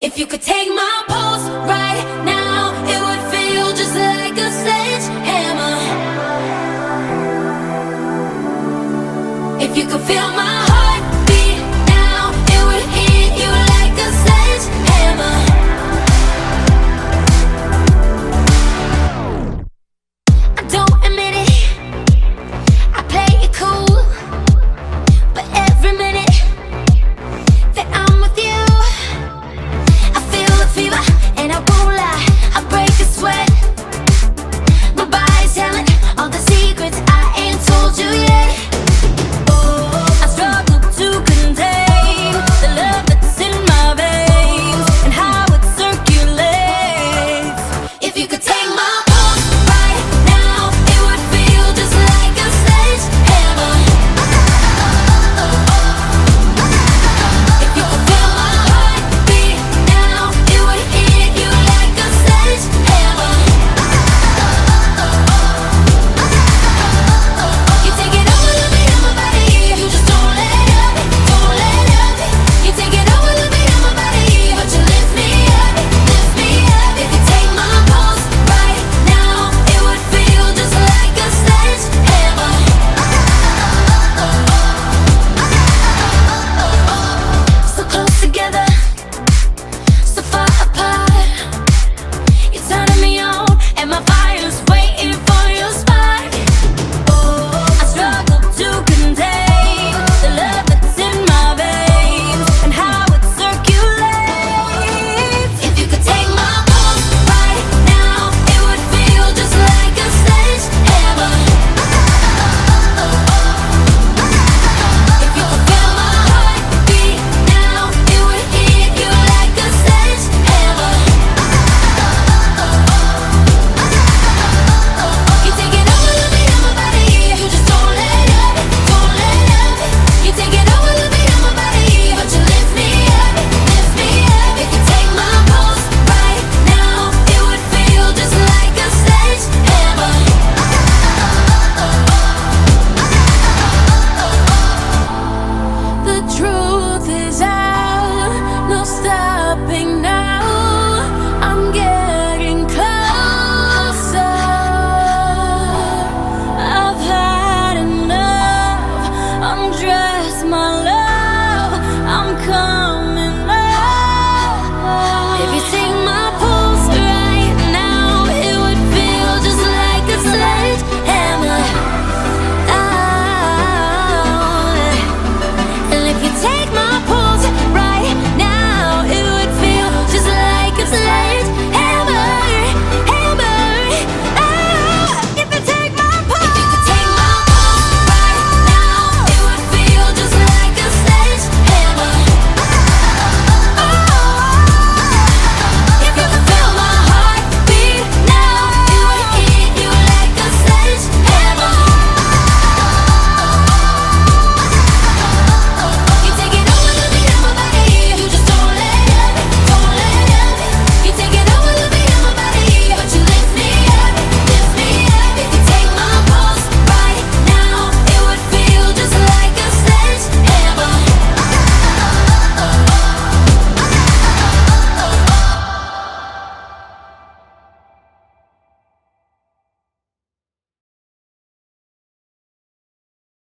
If you could take my pulse right now, it would feel just like a sledgehammer. If you could feel my heartbeat now, it would hit you like a sledgehammer. I don't admit it, I play it cool, but every minute that I'm with you, I feel the fever, and I won't lie, I break a sweat. My body's telling all the secrets I ain't told you yet. I struggle to contain the love that's in my veins and how it circulates. If you could take my pulse right now, it would feel just like a sledgehammer. If you could feel my heartbeat now, it would hit you like a sledgehammer. You take it over the beat of my body, you just don't let up, don't let up. You take it over the beat of my body, but you lift me up, lift me up. If you take my pulse right now, it would feel just like a sledgehammer. So close together, so far apart. You're turning me on, and my fire's waiting for your spark. I struggle to contain the love that's in my veins and how it circulates. If you could take my pulse right now, it would feel just like a sledgehammer. If you could feel my heartbeat now, it would hit you like a sledgehammer. You take it over the beat of my body, you just don't let up, don't let up. You take it over the beat of my body, but you lift me up, lift me up. If you take my pulse right now, it would feel just like a sledgehammer. The truth is out, no stopping